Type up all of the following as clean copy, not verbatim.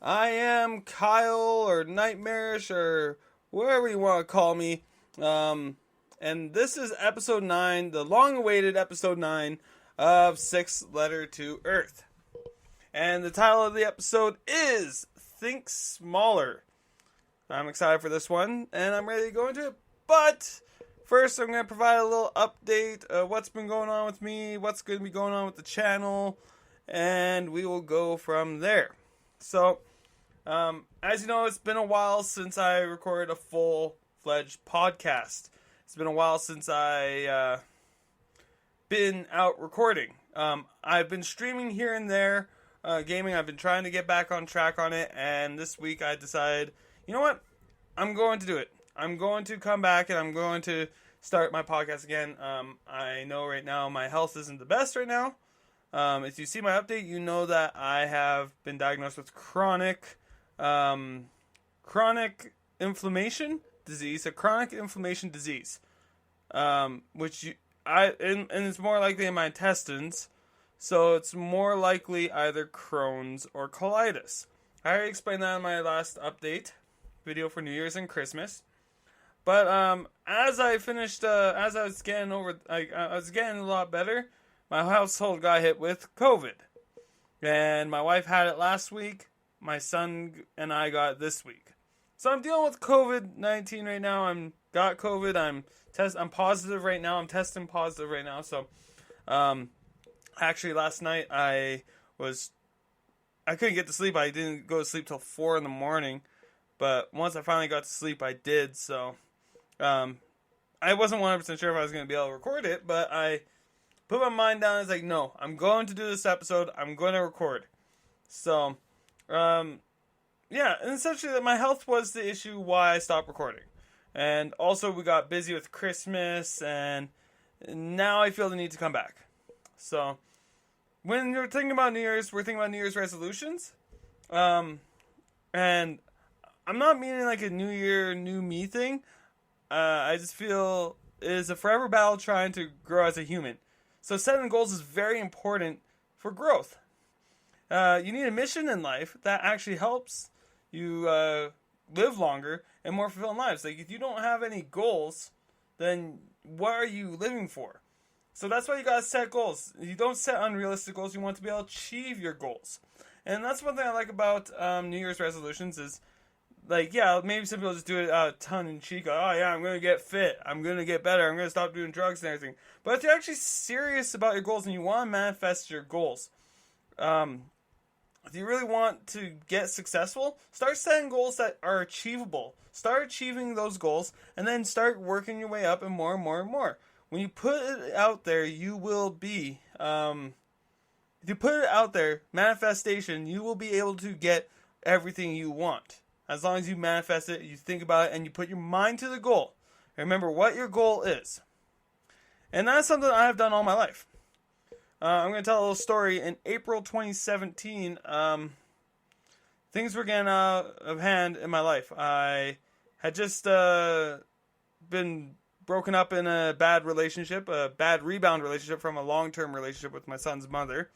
I am Kyle or Nightmarish or wherever you want to call me. And this is episode 9, the long awaited episode 9 of Six Letter to Earth. And the title of the episode is Think Smaller. I'm excited for this one and I'm ready to go into it. But first, I'm going to provide a little update of what's been going on with me, what's going to be going on with the channel, and we will go from there. So, as you know, it's been a while since I recorded a full-fledged podcast. It's been a while since I been out recording. I've been streaming here and there, gaming. I've been trying to get back on track on it, and this week I decided, you know what? I'm going to do it. I'm going to come back and I'm going to start my podcast again. I know right now my health isn't the best right now. If you see my update, you know that I have been diagnosed with chronic inflammation disease, a chronic inflammation disease, and it's more likely in my intestines, so it's more likely either Crohn's or colitis. I already explained that in my last update video for New Year's and Christmas. But as I finished, as I was getting I was getting a lot better. My household got hit with COVID, and my wife had it last week. My son and I got it this week. So I'm dealing with COVID-19 right now. I'm got COVID. I'm positive right now. I'm testing positive right now. So, actually last night I couldn't get to sleep. I didn't go to sleep till 4 a.m. But once I finally got to sleep, I did. So, I wasn't 100% sure if I was going to be able to record it, but I put my mind down. I was like, no, I'm going to do this episode. I'm going to record. So, yeah, and essentially my health was the issue why I stopped recording. And also we got busy with Christmas, and now I feel the need to come back. So, when you're thinking about New Year's, we're thinking about New Year's resolutions. And I'm not meaning like a New Year, new me thing. I just feel it is a forever battle trying to grow as a human. So setting goals is very important for growth. You need a mission in life that actually helps you live longer and more fulfilling lives. Like, if you don't have any goals, then what are you living for? So that's why you gotta set goals. You don't set unrealistic goals. You want to be able to achieve your goals. And that's one thing I like about New Year's resolutions is, like, yeah, maybe some people just do it out of tongue in cheek. Oh, yeah, I'm going to get fit. I'm going to get better. I'm going to stop doing drugs and everything. But if you're actually serious about your goals and you want to manifest your goals, if you really want to get successful, start setting goals that are achievable. Start achieving those goals, and then start working your way up and more and more and more. When you put it out there, you will be, if you put it out there, manifestation, you will be able to get everything you want. As long as you manifest it, you think about it, and you put your mind to the goal. Remember what your goal is. And that's something I have done all my life. I'm going to tell a little story. In April 2017, things were getting out of hand in my life. I had just been broken up in a bad relationship, a bad rebound relationship from a long-term relationship with my son's mother.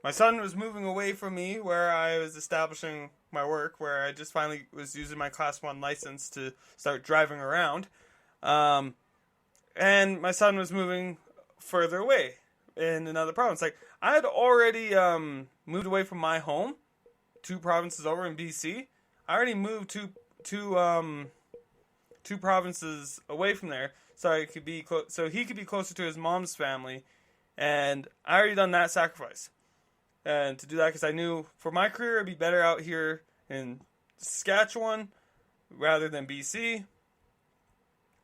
My son was moving away from me where I was establishing my work, where I just finally was using my Class 1 license to start driving around. And my son was moving further away in another province. Like, I had already moved away from my home, 2 provinces over in BC. I already moved two provinces away from there, so he could be closer to his mom's family, and I already done that sacrifice. And to do that, because I knew for my career it'd be better out here in Saskatchewan rather than BC,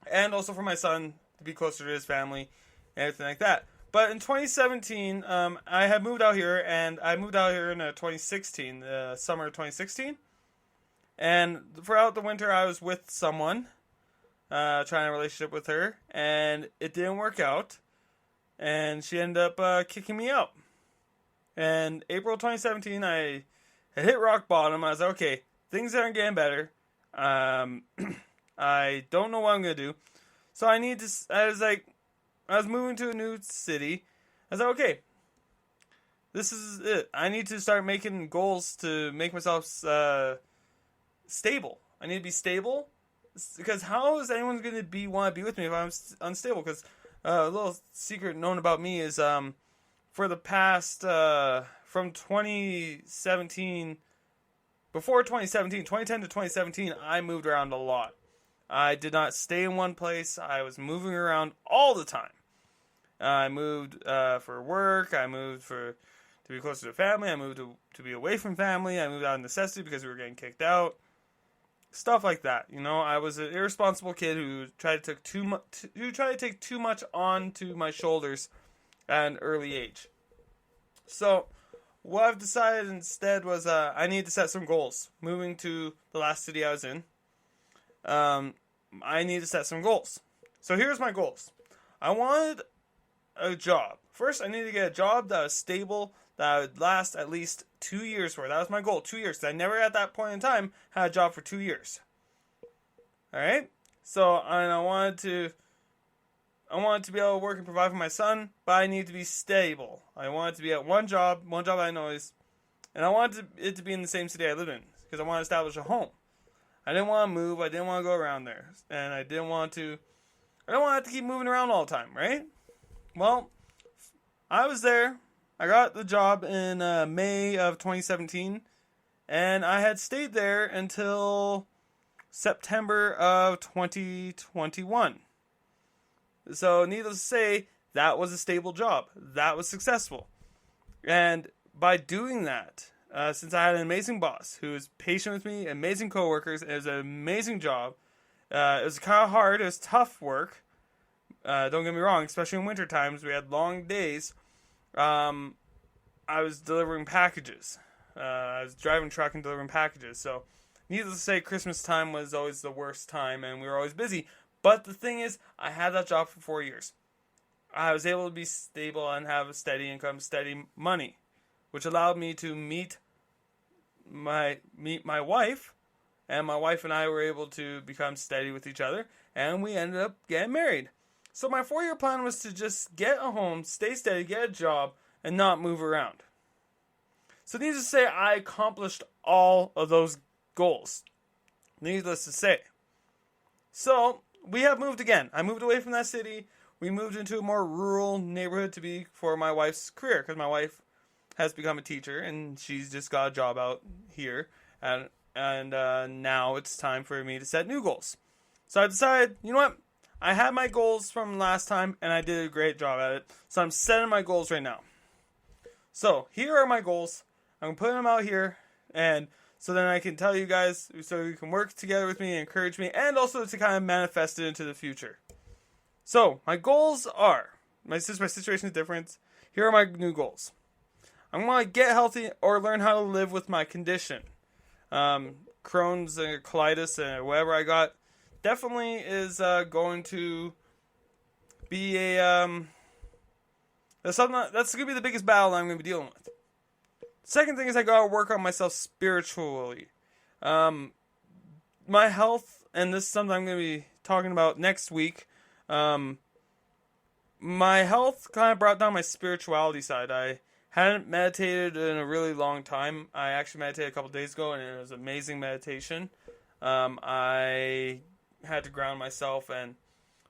and also for my son to be closer to his family and everything like that. But in 2017, I had moved out here, and I moved out here in 2016, the summer of 2016. And throughout the winter, I was with someone, trying a relationship with her, and it didn't work out, and she ended up kicking me out. And April 2017, I had hit rock bottom. I was like, okay, things aren't getting better. I don't know what I'm going to do. So I was moving to a new city. I was like, okay, This is it. I need to start making goals to make myself stable. I need to be stable, because how is anyone going to want to be with me if I'm unstable? Because a little secret known about me is for the past from 2017, before 2017, 2010 to 2017, I moved around a lot. I did not stay in one place. I was moving around all the time. I moved for work. I moved to be closer to family. I moved to be away from family. I moved out of necessity because we were getting kicked out. Stuff like that. You know, I was an irresponsible kid who tried to take too much onto my shoulders at an early age. So what I've decided instead was I need to set some goals. Moving to the last city I was in, I need to set some goals. So here's my goals. I wanted a job. First, I needed to get a job that was stable, that would last at least 2 years for. That was my goal, 2 years. Because I never at that point in time had a job for 2 years. Alright? So, and I wanted to be able to work and provide for my son, but I need to be stable. I wanted to be at one job I know is, and I wanted it to be in the same city I live in, because I want to establish a home. I didn't want to move, I didn't want to go around there, and I don't want to have to keep moving around all the time, right? Well, I was there. I got the job in May of 2017, and I had stayed there until September of 2021. So, needless to say, that was a stable job. That was successful. And by doing that, since I had an amazing boss who was patient with me, amazing coworkers, it was an amazing job. It was kind of hard. It was tough work. Don't get me wrong, especially in winter times, we had long days. I was delivering packages. I was driving truck and delivering packages. So, needless to say, Christmas time was always the worst time, and we were always busy. But the thing is, I had that job for 4 years. I was able to be stable and have a steady income, steady money, which allowed me to meet my wife, and my wife and I were able to become steady with each other, and we ended up getting married. So my 4-year plan was to just get a home, stay steady, get a job, and not move around. So needless to say, I accomplished all of those goals. Needless to say. So we have moved again. I moved away from that city. We moved into a more rural neighborhood to be for my wife's career, because my wife has become a teacher and she's just got a job out here, and now it's time for me to set new goals. So I decided, you know what? I had my goals from last time and I did a great job at it. So I'm setting my goals right now. So here are my goals. I'm putting them out here, and so then I can tell you guys, so you can work together with me and encourage me, and also to kind of manifest it into the future. So my goals are, since my situation is different, here are my new goals. I want to get healthy or learn how to live with my condition. Crohn's and colitis and whatever I got definitely is going to be that's going to be the biggest battle I'm going to be dealing with. Second thing is I got to work on myself spiritually. My health, and this is something I'm going to be talking about next week. My health kind of brought down my spirituality side. I hadn't meditated in a really long time. I actually meditated a couple days ago, and it was amazing meditation. I had to ground myself and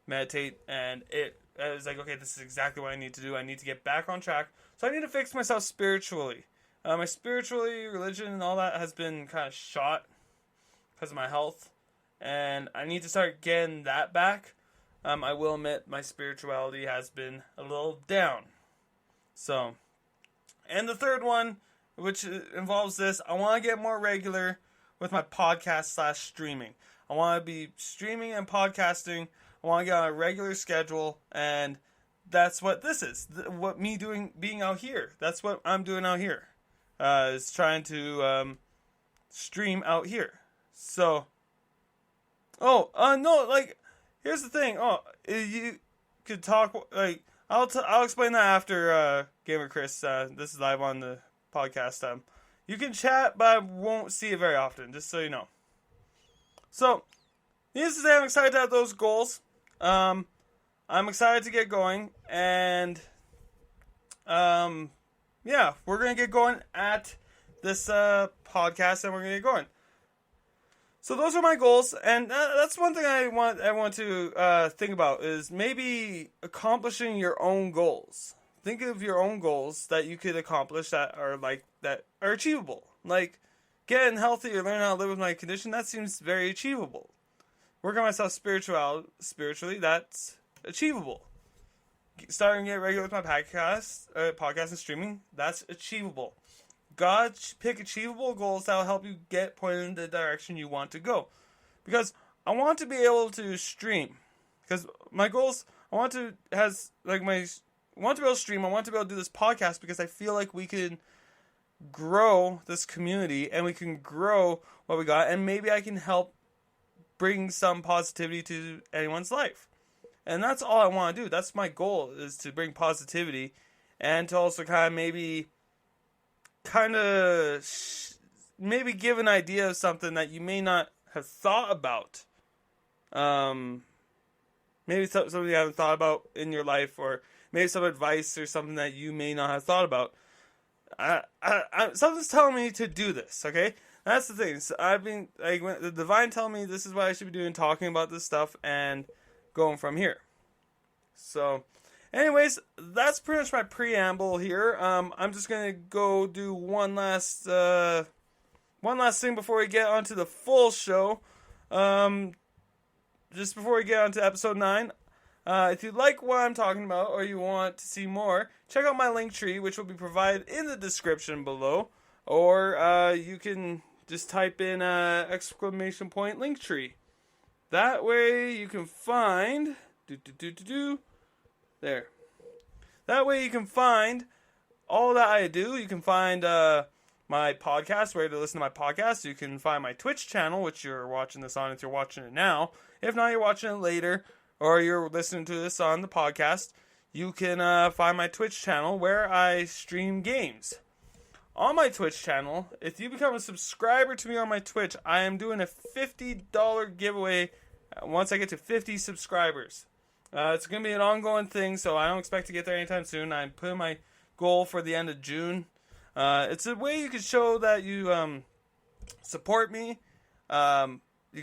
meditate, and it was like, okay, this is exactly what I need to do. I need to get back on track. So I need to fix myself spiritually. My spirituality, religion, and all that has been kind of shot because of my health, and I need to start getting that back. I will admit my spirituality has been a little down. So, and the third one, which involves this, I want to get more regular with my podcast / streaming. I want to be streaming and podcasting. I want to get on a regular schedule, and that's what this is. What me being out here. That's what I'm doing out here. Is trying to stream out here. So, no, like, here's the thing. You could talk, like, I'll explain that after Gamer Chris. This is live on the podcast. You can chat, but I won't see it very often, just so you know. So, needless to say, I'm excited to have those goals. I'm excited to get going, and yeah, we're going to get going at this podcast, and we're going to get going. So those are my goals, and that's one thing I want everyone to think about, is maybe accomplishing your own goals. Think of your own goals that you could accomplish that are achievable. Like getting healthy or learning how to live with my condition, that seems very achievable. Working on myself spiritually, that's achievable. Starting to get regular with my podcast and streaming, that's achievable. God, pick achievable goals that will help you get pointed in the direction you want to go. Because I want to be able to stream. Because my goals, I want to be able to stream. I want to be able to do this podcast because I feel like we can grow this community and we can grow what we got, and maybe I can help bring some positivity to anyone's life. And that's all I want to do. That's my goal, is to bring positivity and to also maybe give an idea of something that you may not have thought about. Maybe something you haven't thought about in your life, or maybe some advice or something that you may not have thought about. Something's telling me to do this, okay? That's the thing. So the divine telling me this is what I should be doing, talking about this stuff, and going from here. So, anyways, that's pretty much my preamble here. I'm just gonna go do one last thing before we get onto the full show. Just before we get onto episode 9, if you like what I'm talking about or you want to see more, check out my link tree, which will be provided in the description below, or you can just type in !link tree. That way you can find there. That way you can find all that I do. You can find my podcast, where to listen to my podcast. You can find my Twitch channel, which you're watching this on if you're watching it now. If not, you're watching it later, or you're listening to this on the podcast. You can find my Twitch channel where I stream games. On my Twitch channel, if you become a subscriber to me on my Twitch, I am doing a $50 giveaway once I get to 50 subscribers. It's going to be an ongoing thing, so I don't expect to get there anytime soon. I'm putting my goal for the end of June. It's a way you can show that you support me. You can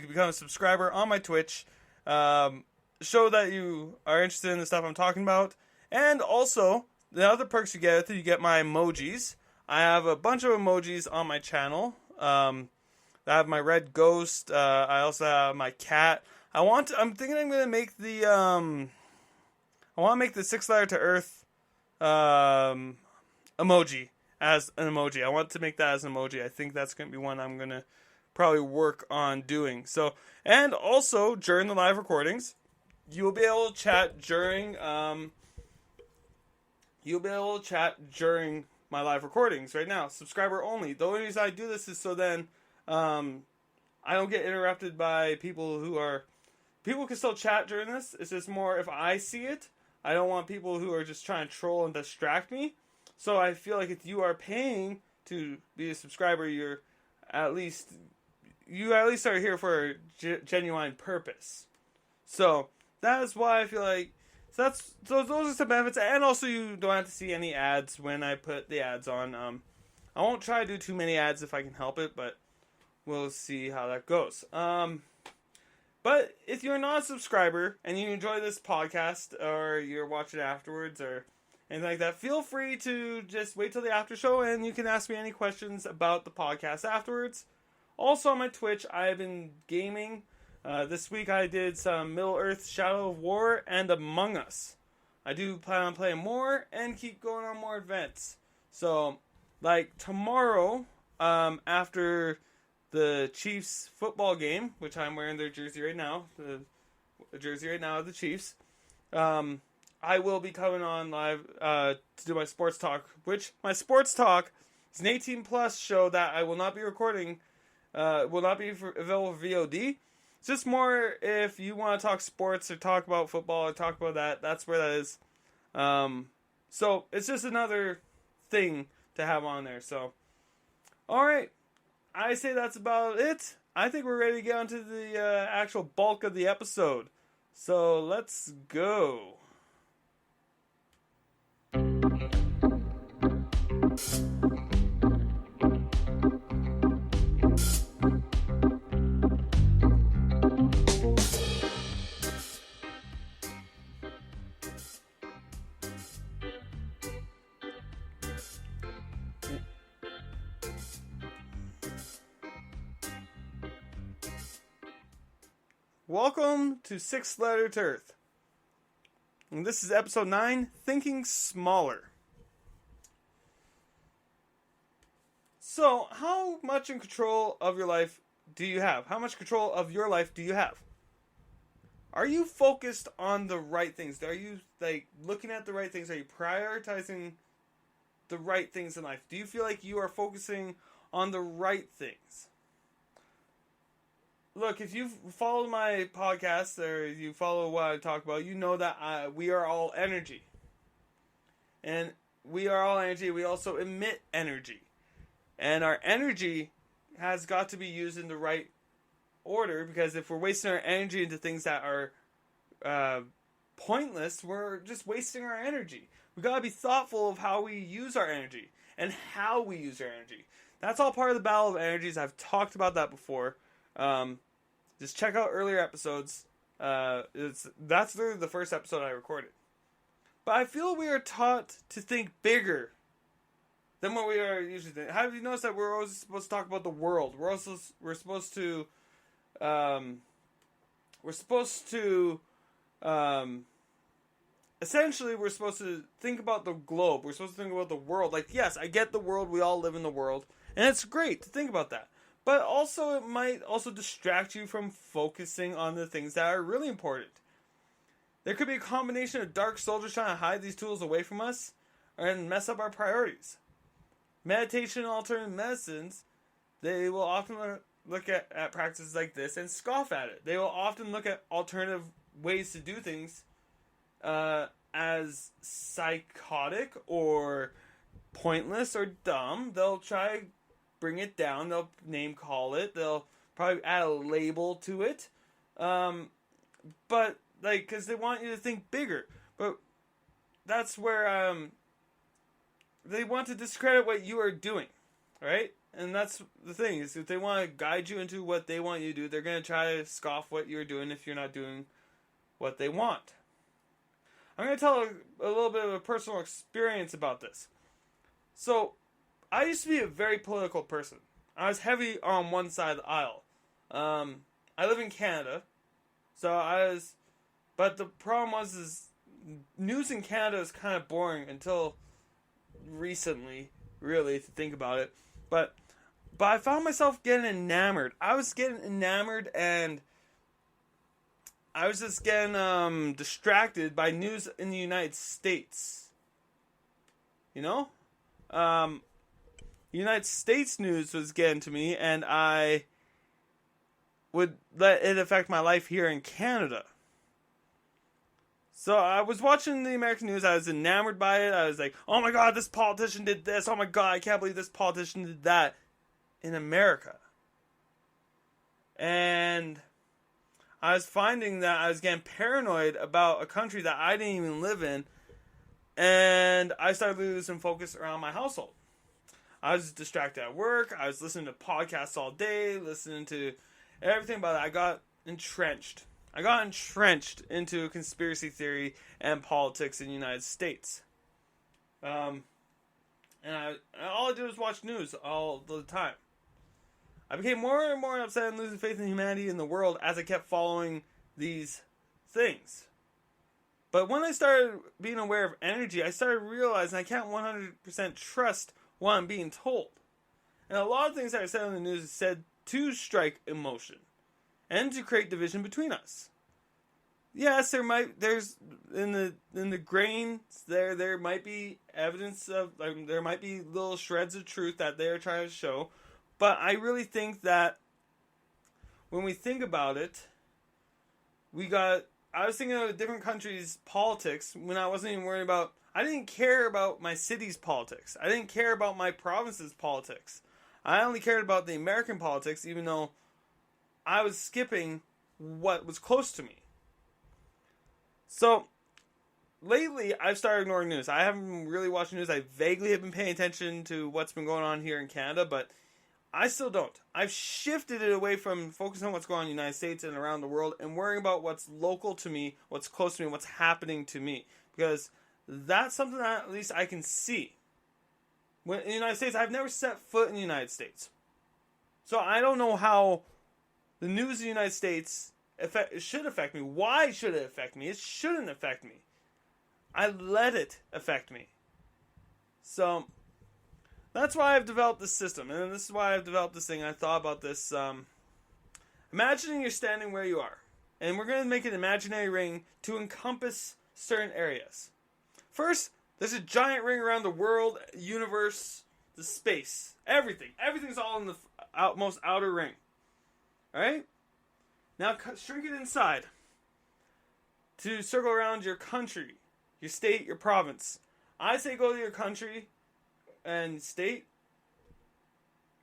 become a subscriber on my Twitch. Show that you are interested in the stuff I'm talking about. And also, the other perks you get, you get my emojis. I have a bunch of emojis on my channel. I have my red ghost. I also have my cat. I'm thinking I'm gonna make the I want to make the 6 letter to Earth emoji as an emoji. I want to make that as an emoji. I think that's gonna be one I'm gonna probably work on doing. So, and also during the live recordings, you'll be able to chat during my live recordings right now. Subscriber only. The only reason I do this is so then I don't get interrupted by people can still chat during this. It's just more if I see it. I don't want people who are just trying to troll and distract me. So I feel like if you are paying to be a subscriber, you at least are here for a genuine purpose. So that is why I feel like those are some benefits, and also you don't have to see any ads when I put the ads on. I won't try to do too many ads if I can help it, but we'll see how that goes. But if you're not a subscriber and you enjoy this podcast, or you're watching afterwards or anything like that, feel free to just wait till the after show and you can ask me any questions about the podcast afterwards. Also on my Twitch, I've been gaming. This week I did some Middle-earth Shadow of War and Among Us. I do plan on playing more and keep going on more events. So, like tomorrow, after the Chiefs football game, which I'm wearing their jersey right now, the jersey right now of the Chiefs, I will be coming on live to do my sports talk, which my sports talk is an 18+ show that I will not be recording, will not be available for VOD. It's just more if you want to talk sports or talk about football or talk about that, that's where that is. So it's just another thing to have on there. So, alright, I say that's about it. I think we're ready to get onto the actual bulk of the episode. So let's go. Welcome to Sixth Letter to Earth. And this is episode 9, Thinking Smaller. So, how much in control of your life do you have? How much control of your life do you have? Are you focused on the right things? Are you looking at the right things? Are you prioritizing the right things in life? Do you feel like you are focusing on the right things? Look, if you follow my podcast or you follow what I talk about, you know that we are all energy. And we are all energy. We also emit energy. And our energy has got to be used in the right order, because if we're wasting our energy into things that are pointless, we're just wasting our energy. We got to be thoughtful of how we use our energy and how we use our energy. That's all part of the battle of energies. I've talked about that before. Just check out earlier episodes. That's literally the first episode I recorded. But I feel we are taught to think bigger than what we are usually thinking. Have you noticed that we're always supposed to talk about the world? We're supposed to essentially we're supposed to think about the globe. We're supposed to think about the world. Like, yes, I get the world. We all live in the world, and it's great to think about that. But also, it might also distract you from focusing on the things that are really important. There could be a combination of dark soldiers trying to hide these tools away from us and mess up our priorities. Meditation and alternative medicines, they will often look at practices like this and scoff at it. They will often look at alternative ways to do things as psychotic or pointless or dumb. They'll try bring it down. They'll name call it. They'll probably add a label to it. But because they want you to think bigger. But that's where they want to discredit what you are doing, right? And that's the thing, is if they want to guide you into what they want you to do, they're going to try to scoff what you're doing if you're not doing what they want. I'm going to tell a little bit of a personal experience about this. So, I used to be a very political person. I was heavy on one side of the aisle. I live in Canada, but the problem is news in Canada is kind of boring until recently, really, if you think about it. But I found myself getting enamored. I was getting enamored, and I was just getting distracted by news in the United States. You know? United States news was getting to me, and I would let it affect my life here in Canada. So I was watching the American news. I was enamored by it. I was like, oh my god, this politician did this. Oh my god, I can't believe this politician did that in America. And I was finding that I was getting paranoid about a country that I didn't even live in. And I started losing focus around my household. I was distracted at work. I was listening to podcasts all day, listening to everything about it. I got entrenched into conspiracy theory and politics in the United States. And all I did was watch news all the time. I became more and more upset and losing faith in humanity and the world as I kept following these things. But when I started being aware of energy, I started realizing I can't 100% trust what I'm being told. And a lot of things that are said on the news is said to strike emotion and to create division between us. Yes, there's in the grains there might be evidence of, there might be little shreds of truth that they're trying to show, but I really think that when we think about it, I was thinking of different countries' politics when I wasn't even worried about, I didn't care about my city's politics. I didn't care about my province's politics. I only cared about the American politics, even though I was skipping what was close to me. So, lately, I've started ignoring news. I haven't really watched news. I vaguely have been paying attention to what's been going on here in Canada, but I still don't. I've shifted it away from focusing on what's going on in the United States and around the world and worrying about what's local to me, what's close to me, what's happening to me. Because that's something that at least I can see. When in the United States, I've never set foot in the United States. So I don't know how the news of the United States it should affect me. Why should it affect me? It shouldn't affect me. I let it affect me. So that's why I've developed this system, and this is why I've developed this thing. I thought about this. Imagining you're standing where you are, and we're going to make an imaginary ring to encompass certain areas. First, there's a giant ring around the world, universe, the space, everything. Everything's all in the most outer ring. All right? Now shrink it inside to circle around your country, your state, your province. I say go to your country and state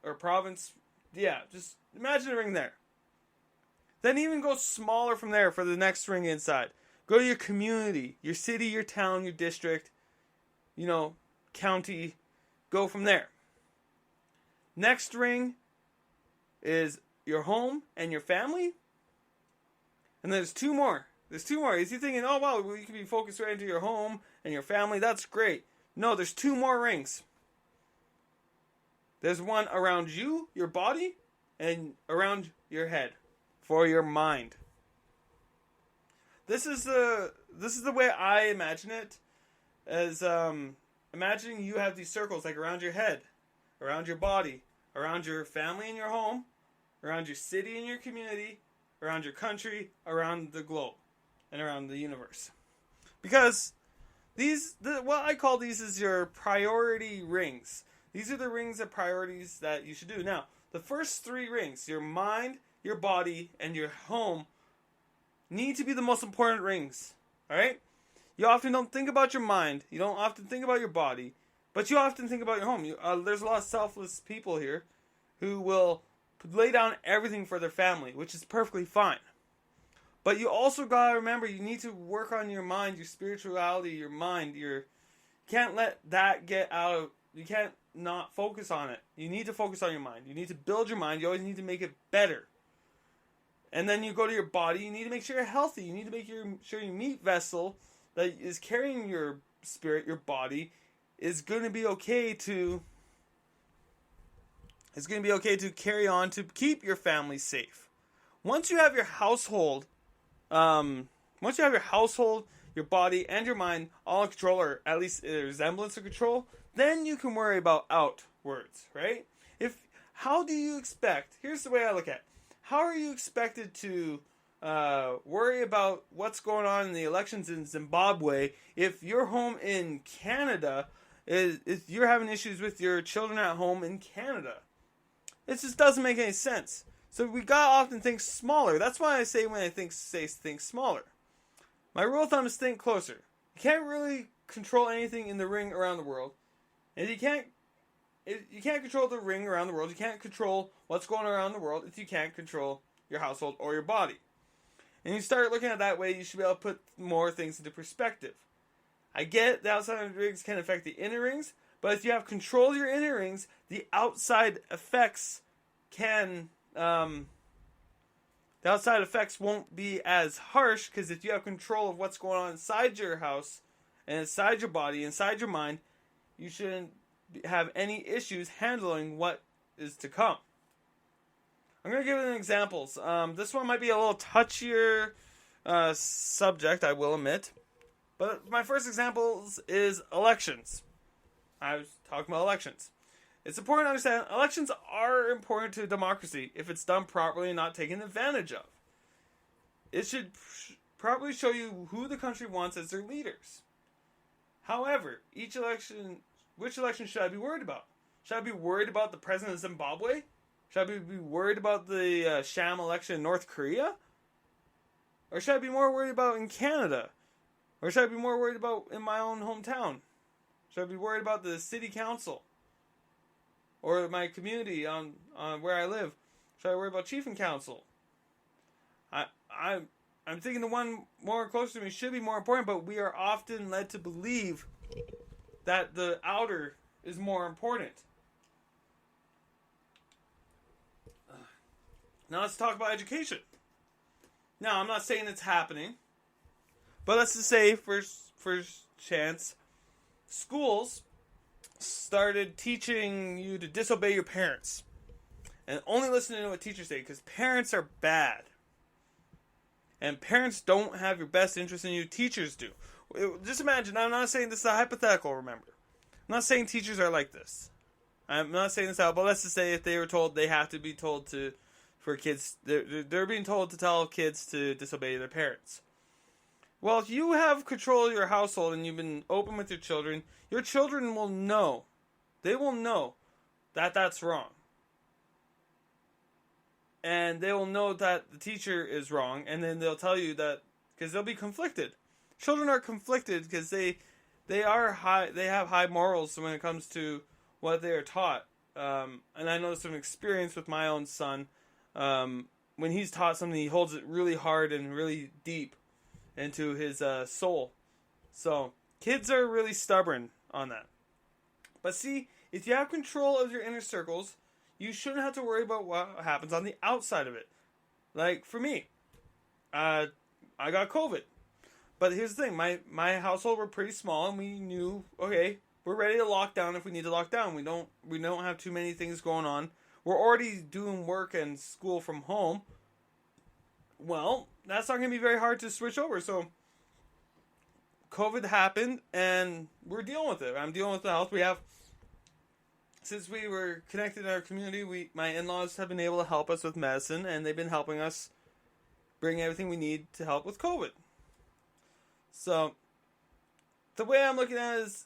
or province. Yeah, just imagine a ring there. Then even go smaller from there for the next ring inside. Go to your community, your city, your town, your district, county. Go from there. Next ring is your home and your family. And there's two more. There's two more. Is you thinking, oh, wow, you can be focused right into your home and your family. That's great. No, there's two more rings. There's one around you, your body, and around your head for your mind. This is the way I imagine it. As imagining you have these circles like around your head, around your body, around your family and your home, around your city and your community, around your country, around the globe, and around the universe. Because what I call these is your priority rings. These are the rings of priorities that you should do. Now, the first three rings, your mind, your body, and your home, need to be the most important rings. Alright? You often don't think about your mind. You don't often think about your body. But you often think about your home. There's a lot of selfless people here who will lay down everything for their family, which is perfectly fine. But you also gotta remember, you need to work on your mind, your spirituality, your mind. You can't let that get out of... You can't not focus on it. You need to focus on your mind. You need to build your mind. You always need to make it better. And then you go to your body. You need to make sure you're healthy. You need to make sure your meat vessel that is carrying your spirit, your body, is going to be okay to... It's going to be okay to carry on to keep your family safe. Once you have your household, your body, and your mind all in control, or at least a resemblance of control, then you can worry about outwards, right? How do you expect? Here's the way I look at it. How are you expected to worry about what's going on in the elections in Zimbabwe if your home in Canada is you're having issues with your children at home in Canada? It just doesn't make any sense. So we gotta often think smaller. That's why I say when I think smaller. My rule of thumb is think closer. You can't really control anything in the ring around the world, and you can't control the ring around the world. You can't control what's going on around the world if you can't control your household or your body. And you start looking at it that way, you should be able to put more things into perspective. I get the outside rings can affect the inner rings, but if you have control of your inner rings, the outside effects won't be as harsh, because if you have control of what's going on inside your house and inside your body, inside your mind, you shouldn't have any issues handling what is to come. I'm going to give an examples. This one might be a little touchier subject, I will admit. But my first example is elections. I was talking about elections. It's important to understand elections are important to democracy if it's done properly and not taken advantage of. It should properly show you who the country wants as their leaders. However, which election should I be worried about? Should I be worried about the president of Zimbabwe? Should I be worried about the sham election in North Korea? Or should I be more worried about in Canada? Or should I be more worried about in my own hometown? Should I be worried about the city council? Or my community on where I live? Should I worry about chief and council? I'm thinking the one more close to me should be more important, but we are often led to believe that the outer is more important. Now let's talk about education. Now, I'm not saying it's happening, but let's just say, first chance, schools started teaching you to disobey your parents and only listen to what teachers say, because parents are bad. And parents don't have your best interest in you. Teachers do. Just imagine, I'm not saying this is a hypothetical, remember. I'm not saying teachers are like this. I'm not saying this out, but let's just say if they were told they have to be told for kids, they're being told to tell kids to disobey their parents. Well, if you have control of your household and you've been open with your children will know. They will know that that's wrong. And they will know that the teacher is wrong, and then they'll tell you that, because they'll be conflicted. Children are conflicted because they have high morals when it comes to what they are taught. And I know this from experience with my own son. When he's taught something, he holds it really hard and really deep into his soul. So kids are really stubborn on that. But see, if you have control of your inner circles, you shouldn't have to worry about what happens on the outside of it. Like for me, I got COVID. But here's the thing, my household were pretty small, and we knew, okay, we're ready to lock down if we need to lock down. We don't have too many things going on. We're already doing work and school from home. Well, that's not going to be very hard to switch over. So COVID happened, and we're dealing with it. I'm dealing with the health. Since we were connected in our community, my in-laws have been able to help us with medicine, and they've been helping us bring everything we need to help with COVID. So, the way I'm looking at it is,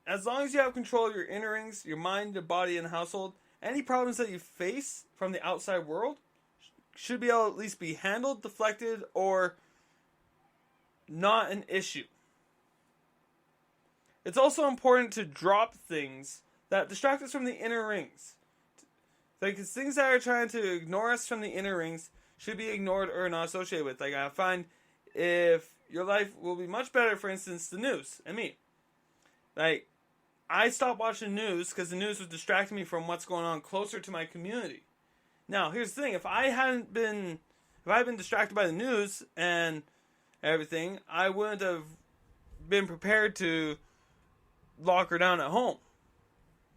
as long as you have control of your inner rings, your mind, your body, and household, any problems that you face from the outside world should be able to at least be handled, deflected, or not an issue. It's also important to drop things that distract us from the inner rings. Like, things that are trying to ignore us from the inner rings should be ignored or not associated with. Like, I find if your life will be much better, for instance, the news and me. Like, I stopped watching news because the news was distracting me from what's going on closer to my community. Now, here's the thing. If I had been distracted by the news and everything, I wouldn't have been prepared to lock her down at home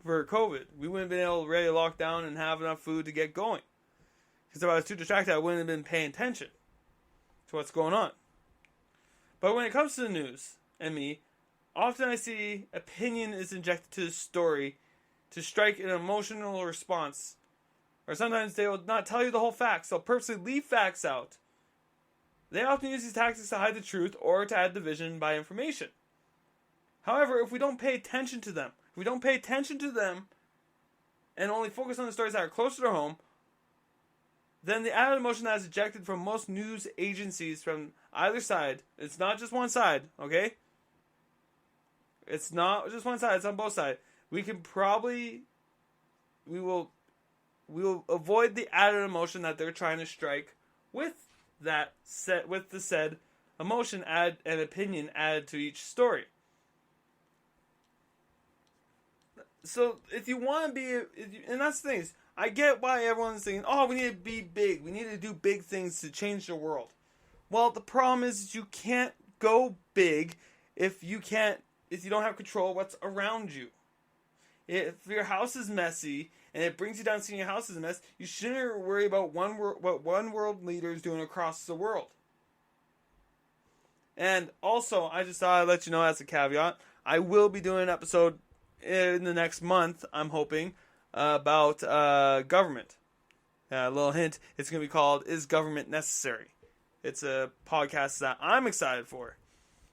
for COVID. We wouldn't have been able to ready to lock down and have enough food to get going. Because if I was too distracted, I wouldn't have been paying attention to what's going on. But when it comes to the news and me, often I see opinion is injected to the story to strike an emotional response. Or sometimes they will not tell you the whole facts. They'll purposely leave facts out. They often use these tactics to hide the truth or to add division by information. However, if we don't pay attention to them, and only focus on the stories that are closer to home, then the added emotion that is ejected from most news agencies from either side, it's not just one side, okay? It's not just one side, it's on both sides. We will avoid the added emotion that they're trying to strike with the said emotion and opinion added to each story. So if you want to be, and that's the thing is, I get why everyone's saying, oh, we need to be big. We need to do big things to change the world. Well, the problem is you can't go big if you don't have control of what's around you. If your house is messy and it brings you down seeing your house is a mess, you shouldn't worry about what one world leader is doing across the world. And also, I just thought I'd let you know as a caveat, I will be doing an episode in the next month, I'm hoping, about government. A little hint, it's going to be called Is Government Necessary? It's a podcast that I'm excited for.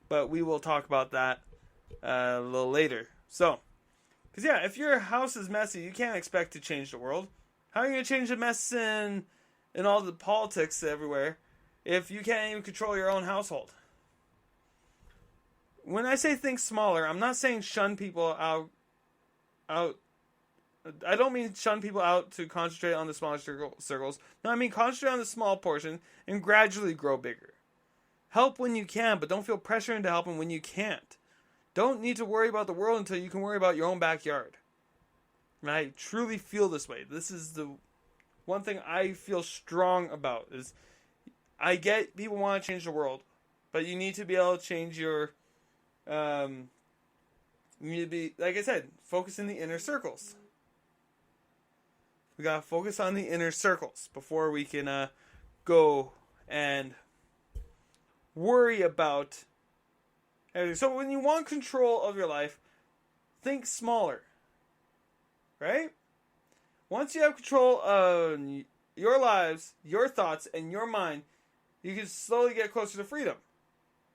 But we will talk about that a little later. So, because yeah, if your house is messy, you can't expect to change the world. How are you going to change the mess in all the politics everywhere if you can't even control your own household? When I say think smaller, I'm not saying shun people out. I don't mean shun people out to concentrate on the smaller circles. No, I mean concentrate on the small portion and gradually grow bigger. Help when you can, but don't feel pressure into helping when you can't. Don't need to worry about the world until you can worry about your own backyard. And I truly feel this way. This is the one thing I feel strong about is I get people want to change the world, but you need to be able to change your you need to be, like I said, focus in the inner circles. We gotta focus on the inner circles before we can go and worry about everything. So when you want control of your life, think smaller. Right? Once you have control of your lives, your thoughts, and your mind, you can slowly get closer to freedom,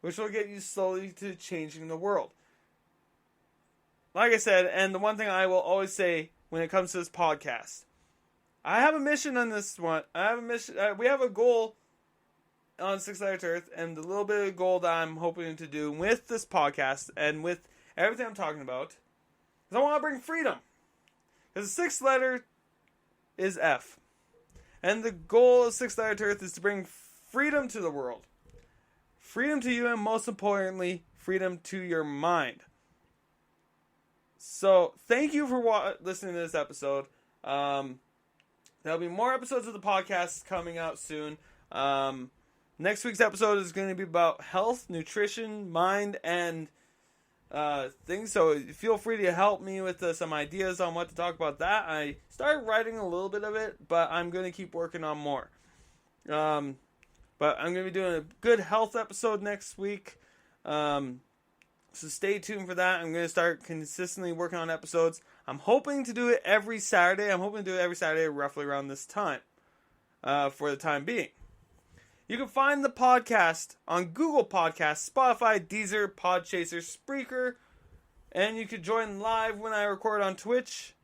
which will get you slowly to changing the world. Like I said, and the one thing I will always say when it comes to this podcast, I have a mission on this one. I have a mission. We have a goal on Six Letter to Earth, and the little bit of goal that I'm hoping to do with this podcast and with everything I'm talking about is I want to bring freedom. Because the sixth letter is F. And the goal of Six Letter to Earth is to bring freedom to the world. Freedom to you, and most importantly, freedom to your mind. So, thank you for listening to this episode. There'll be more episodes of the podcast coming out soon. Next week's episode is going to be about health, nutrition, mind, and things. So feel free to help me with some ideas on what to talk about that. I started writing a little bit of it, but I'm going to keep working on more. But I'm going to be doing a good health episode next week. So stay tuned for that. I'm going to start consistently working on episodes. I'm hoping to do it every Saturday. Roughly around this time for the time being. You can find the podcast on Google Podcasts, Spotify, Deezer, Podchaser, Spreaker, and you can join live when I record on Twitch.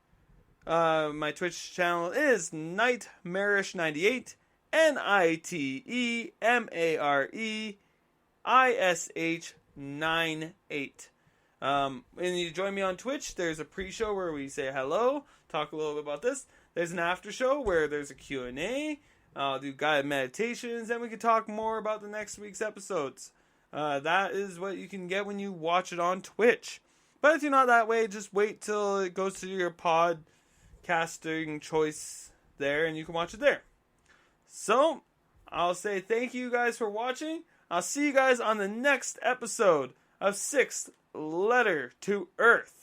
My Twitch channel is Nightmarish98, NITEMAREISH98. And you join me on Twitch. There's a pre-show where we say hello, talk a little bit about this. There's an after show where there's a Q&A. I'll do guided meditations, and we can talk more about the next week's episodes. That is what you can get when you watch it on Twitch. But if you're not that way, just wait till it goes to your podcasting choice there, and you can watch it there. So, I'll say thank you guys for watching. I'll see you guys on the next episode of Sixth Letter to Earth.